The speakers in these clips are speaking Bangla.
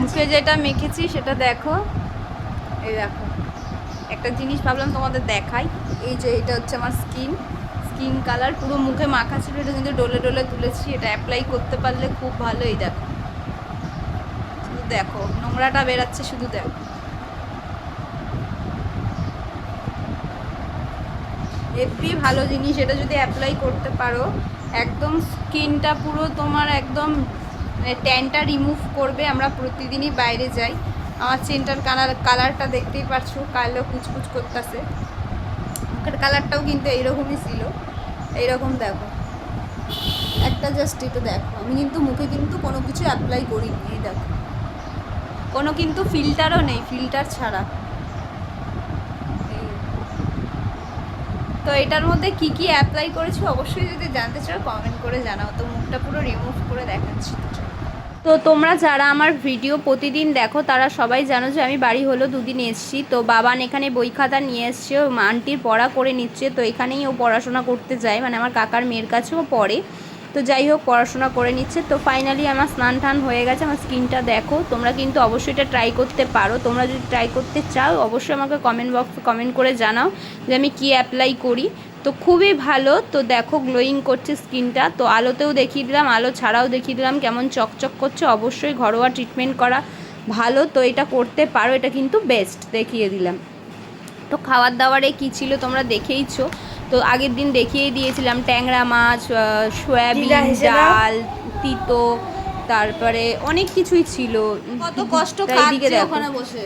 মুখে যেটা মেখেছি সেটা দেখো, এই দেখো একটা জিনিস ভাবলাম তোমাদের দেখাই। এই যে এটা হচ্ছে আমার স্কিন কালার, পুরো মুখে মাখা ছিল, এটা কিন্তু ডলে ডলে তুলেছি। এটা অ্যাপ্লাই করতে পারলে খুব ভালো। এই দেখো, শুধু দেখো নোংরাটা বেরাচ্ছে, শুধু দেখো। হেভি ভালো জিনিস, এটা যদি অ্যাপ্লাই করতে পারো একদম স্কিনটা পুরো তোমার একদম ট্যানটা রিমুভ করবে। আমরা প্রতিদিনই বাইরে যাই, আমার চেনটার কালারটা দেখতেই পারছো, কালো কুচকুচ করতেছে। মুখের কালারটাও কিন্তু এইরকমই ছিল, এইরকম দেখো একটা জাস্ট এটা দেখো। আমি কিন্তু মুখে কিন্তু কোনো কিছু অ্যাপ্লাই করিনি, এই দেখো কোনো কিন্তু ফিল্টারও নেই, ফিল্টার ছাড়া। তো এটার মধ্যে কি কি অ্যাপ্লাই করেছি অবশ্যই যদি জানতে চাও কমেন্ট করে জানাও। তো মুখটা পুরো রিমুভ করে দেখাচ্ছি। তো তোমরা যারা আমার ভিডিও প্রতিদিন দেখো তারা সবাই জানো যে আমি বাড়ি হলো 2 দিন এসেছি। তো বাবান এখানে বই খাতা নিয়ে এসছে, ও আন্টির পড়া করে নিচ্ছে। তো এখানেই ও পড়াশোনা করতে যায়, মানে আমার কাকার মেয়ের কাছেও পড়ে। তো যাই হোক পড়াশোনা করে নিচ্ছে। তো ফাইনালি আমার স্নান টান হয়ে গেছে। আমার স্কিনটা দেখো, তোমরা কিন্তু অবশ্যই এটা ট্রাই করতে পারো। তোমরা যদি ট্রাই করতে চাও অবশ্যই আমাকে কমেন্ট বক্সে কমেন্ট করে জানাও যে আমি কী অ্যাপ্লাই করি। তো খুবই ভালো। তো দেখো গ্লোয়িং করছে স্কিনটা। তো আলোতেও দেখিয়ে দিলাম, আলো ছাড়াও দেখিয়ে দিলাম কেমন চকচক করছে। অবশ্যই ঘরোয়া ট্রিটমেন্ট করা ভালো, তো এটা করতে পারো, এটা কিন্তু বেস্ট দেখিয়ে দিলাম। তো খাবার দাবারে কী ছিল তোমরা দেখেইছো। তো আগের দিন দেখিয়ে দিয়েছিলাম ট্যাংরা মাছ, সয়াবিন ডাল, তিতো, তারপরে অনেক কিছুই ছিল। কত কষ্ট কাটছে ওখানে বসে,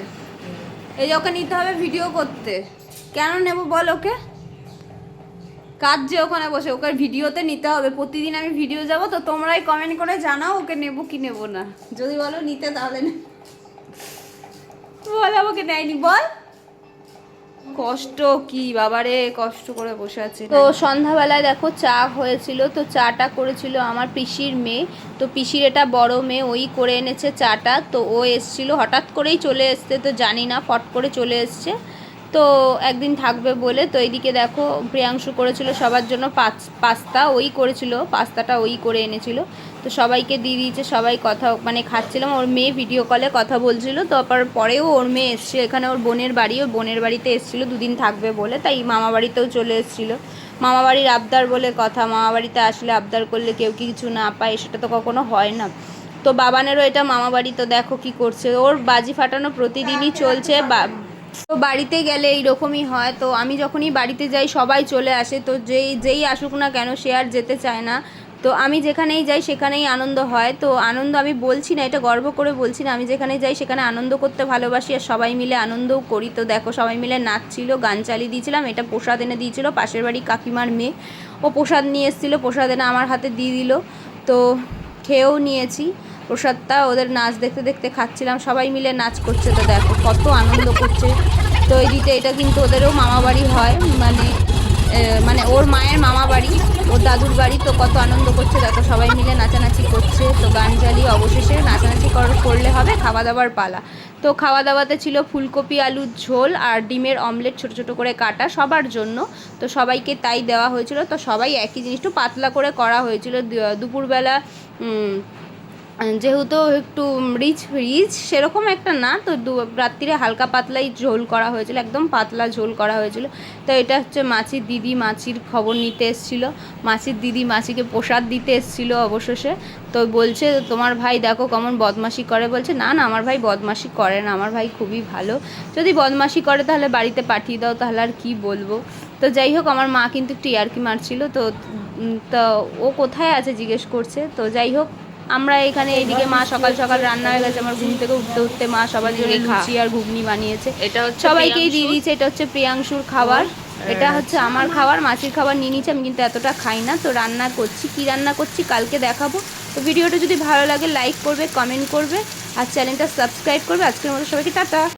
এই যে ওকে নিতে হবে ভিডিও করতে। কেন নেব বল ওকে, কাজ যে ওখানে বসে, ওকে ভিডিওতে নিতে হবে। প্রতিদিন আমি ভিডিও যাব। তো তোমরাই কমেন্ট করে জানাও ওকে নেব কি নেব না। যদি বলো নিতে তাহলে বলো, ওকে নেয়নি বল। কষ্ট কি বাবারে, কষ্ট করে বসে আছে। তো সন্ধ্যাবেলায় দেখো চা হয়েছিল। তো চাটা করেছিল আমার পিসির মেয়ে। তো পিসির এটা বড় মেয়ে, ওই করে এনেছে চাটা। তো ও এসছিল, হঠাৎ করেই চলে এসছে, তো জানি না ফট করে চলে এসছে। তো একদিন থাকবে বলে। তো এইদিকে দেখো প্রিয়াংশু করেছিল সবার জন্য পাস্তা, ওই করেছিল পাস্তাটা, ওই করে এনেছিল। তো সবাইকে দিয়ে দিয়েছে, সবাই কথা মানে খাচ্ছিলাম। ওর মেয়ে ভিডিও কলে কথা বলছিল। তো পরেও ওর মেয়ে এসছে এখানে, ওর বোনের বাড়ি, ওর বোনের বাড়িতে এসেছিলো 2 দিন থাকবে বলে, তাই মামা বাড়িতেও চলে এসেছিলো। মামা বাড়ির আবদার বলে কথা, মামা বাড়িতে আসলে আবদার করলে কেউ কিছু না পায়, সেটা তো কখনো হয় না। তো বাবানেরও এটা মামা বাড়ি। তো দেখো কি করছে, ওর বাজি ফাটানো প্রতিদিনই চলছে। তো বাড়িতে গেলে এইরকমই হয়। তো আমি যখনই বাড়িতে যাই সবাই চলে আসে। তো যেই আসুক না কেন সে আর যেতে চায় না। তো আমি যেখানেই যাই সেখানেই আনন্দ হয়। তো আনন্দ আমি বলছি না, এটা গর্ব করে বলছি না, আমি যেখানে যাই সেখানে আনন্দ করতে ভালোবাসি, আর সবাই মিলে আনন্দও করি। তো দেখো সবাই মিলে নাচছিল, গান চালিয়ে দিয়েছিলাম। এটা প্রসাদ এনে দিয়েছিল পাশের বাড়ি কাকিমার মেয়ে, ও প্রসাদ নিয়ে এসেছিলো, প্রসাদ এনে আমার হাতে দিয়ে দিল। তো খেয়েও নিয়েছি প্রসাদটা। ওদের নাচ দেখতে দেখতে খাচ্ছিলাম, সবাই মিলে নাচ করছে। তো দেখো কত আনন্দ করছে। তো এই দিকে এটা কিন্তু ওদেরও মামা বাড়ি হয়, মানে ওর মায়ের মামা বাড়ি, ওর দাদুর বাড়ি। তো কত আনন্দ করছে দেখো, সবাই মিলে নাচানাচি করছে। তো গান চালিয়ে অবশেষে নাচানাচি করলে হবে, খাওয়া দাওয়ার পালা। তো খাওয়া দাওয়াতে ছিল ফুলকপি আলুর ঝোল আর ডিমের অমলেট ছোটো ছোটো করে কাটা সবার জন্য। তো সবাইকে তাই দেওয়া হয়েছিল। তো সবাই একই জিনিস, একটু পাতলা করে করা হয়েছিল। দুপুরবেলা যেহেতু একটু রিচ সেরকম একটা না, তো রাত্রিরে হালকা পাতলাই ঝোল করা হয়েছিল, একদম পাতলা ঝোল করা হয়েছিল। তো এটা হচ্ছে মাছির দিদি, মাছির খবর নিতে এসেছিলো। মাছির দিদি মাছিকে প্রসাদ দিতে এসেছিলো অবশেষে। তো বলছে তোমার ভাই দেখো কেমন বদমাশি করে। বলছে না না, আমার ভাই বদমাশি করে না, আমার ভাই খুবই ভালো। যদি বদমাশি করে তাহলে বাড়িতে পাঠিয়ে দাও, তাহলে আর কি বলবো। তো যাই হোক আমার মা কিন্তু একটু ইয়ার্কি মারছিল। তো ও কোথায় আছে জিজ্ঞেস করছে। তো যাই হোক আমরা এখানে এইদিকে মা সকাল সকাল রান্না হয়ে গেছে। আমার ঘুম থেকে উঠতে উঠতে মা সবার জন্য লুচি আর ঘুগনি বানিয়েছে, এটা সবাইকেই দিয়ে দিয়েছে। এটা হচ্ছে প্রিয়াংশুর খাবার, এটা হচ্ছে আমার খাবার। মাছির খাবার নিয়ে নিয়েছি, আমি কিন্তু এতটা খাই না। তো রান্না করছি, কি রান্না করছি কালকে দেখাবো। তো ভিডিওটা যদি ভালো লাগে লাইক করবে, কমেন্ট করবে আর চ্যানেলটা সাবস্ক্রাইব করবে। আজকের মতো সবাইকে টাটা।